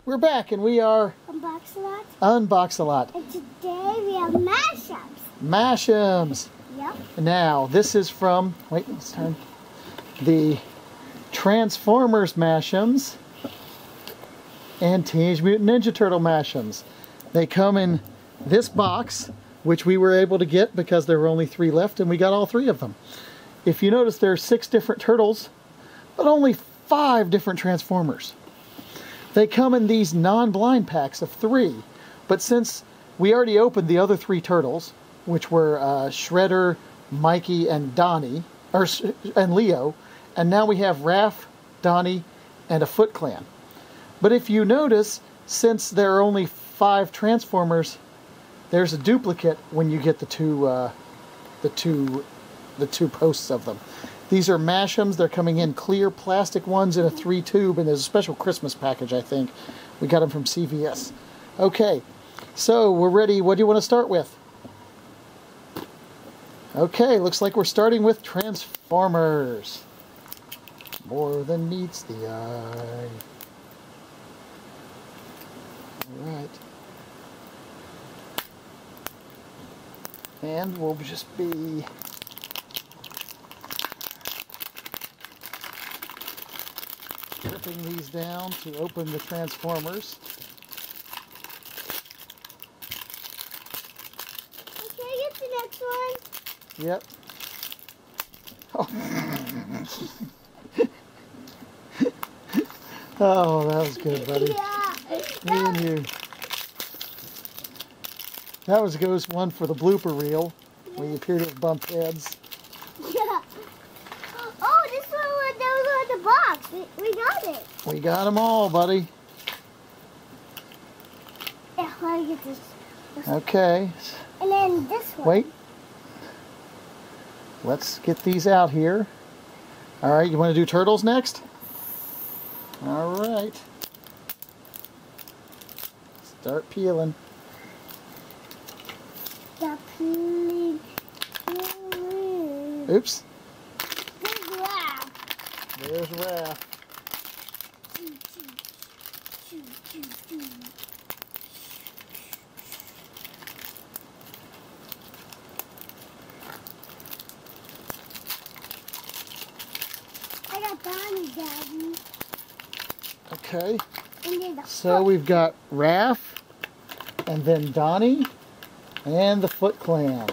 We're back and we are Unboxalot. Unboxalot. And today we have Mashems. Mashems. Yep. Now, this is from, wait, let's turn, the Transformers Mashems and Teenage Mutant Ninja Turtle Mashems. They come in this box, which we were able to get because there were only 3 left, and we got all 3 of them. If you notice, there are 6 different turtles, but only 5 different Transformers. They come in these non-blind packs of 3, but since we already opened the other 3 turtles, which were Shredder, Mikey, and Donnie, and Leo, and now we have Raph, Donnie, and a Foot Clan. But if you notice, since there are only 5 Transformers, there's a duplicate when you get the two posts of them. These are Mashems. They're coming in clear plastic ones in a 3-tube, and there's a special Christmas package, I think. We got them from CVS. Okay, so we're ready. What do you want to start with? Okay, looks like we're starting with Transformers. More than meets the eye. Alright. And we'll just be stripping these down to open the Transformers. Okay, get the next one. Yep. Oh, oh that was good, buddy. Yeah. Me and you. That goes one for the blooper reel, where you appear to have bumped heads. Yeah. Oh, this one that was on the box. We got it. We got them all, buddy. Yeah, let me get this. Okay. And then this one. Wait. Let's get these out here. All right, you want to do turtles next? All right. Start peeling. Stop peeling. Oops. There's Raph. There's Raph. I got Donnie, Daddy. Okay. And then the So we've got Raph, and then Donnie, and the Foot Clan.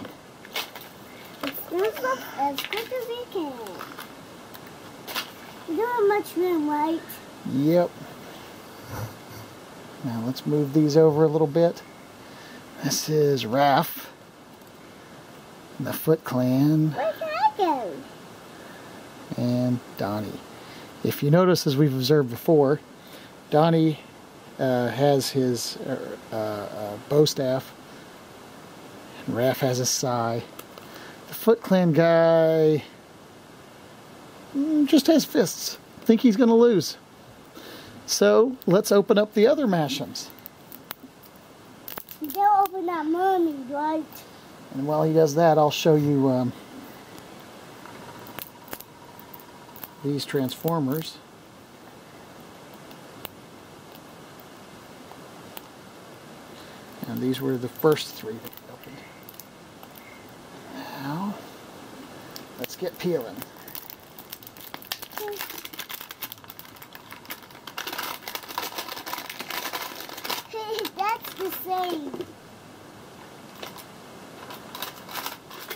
Let's do this as quick as we can. We don't have much room, right? Yep. Now let's move these over a little bit. This is Raph, the Foot Clan, Where can I go? and Donnie. If you notice, as we've observed before, Donnie has his bow staff, and Raph has his sai. The Foot Clan guy just has fists. I think he's going to lose. So let's open up the other Mashems. They'll open that money, right? And while he does that, I'll show you these Transformers. And these were the first 3 that we opened. Now, let's get peeling. That's the same.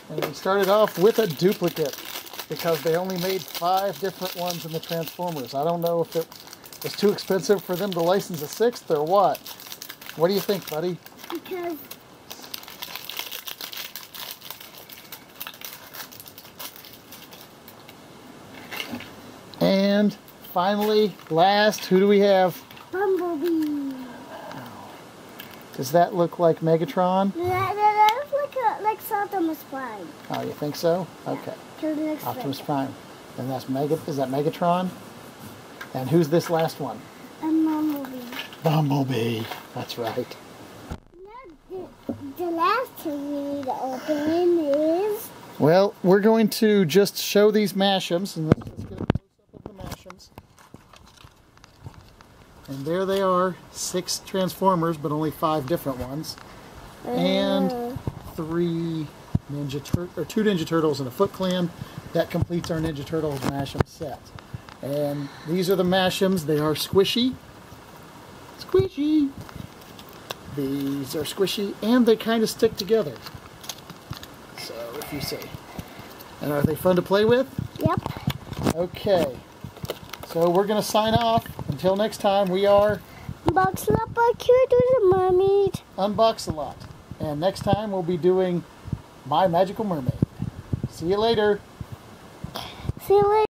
And we started off with a duplicate because they only made 5 different ones in the Transformers. I don't know if it was too expensive for them to license a 6th or what. What do you think, buddy? Because And finally, last, who do we have? Bumblebee. Does that look like Megatron? That looks like Optimus Prime. Oh, you think so? Okay. To the next Optimus one. Prime. And that's is that Megatron? And who's this last one? And Bumblebee. Bumblebee. That's right. Now, the last thing we need to open is... Well, we're going to just show these Mashems, and let's get a close-up of the Mashems. And there they are, 6 Transformers, but only 5 different ones. And 2 Ninja Turtles and a Foot Clan. That completes our Ninja Turtles Mashem set. And these are the Mashems. They are squishy. Squishy! These are squishy, and they kind of stick together. So, if you say. And are they fun to play with? Yep. Okay. So we're going to sign off. Until next time, we are Unboxalot by Cute with a Mermaid. Unboxalot. And next time, we'll be doing My Magical Mermaid. See you later. See you later.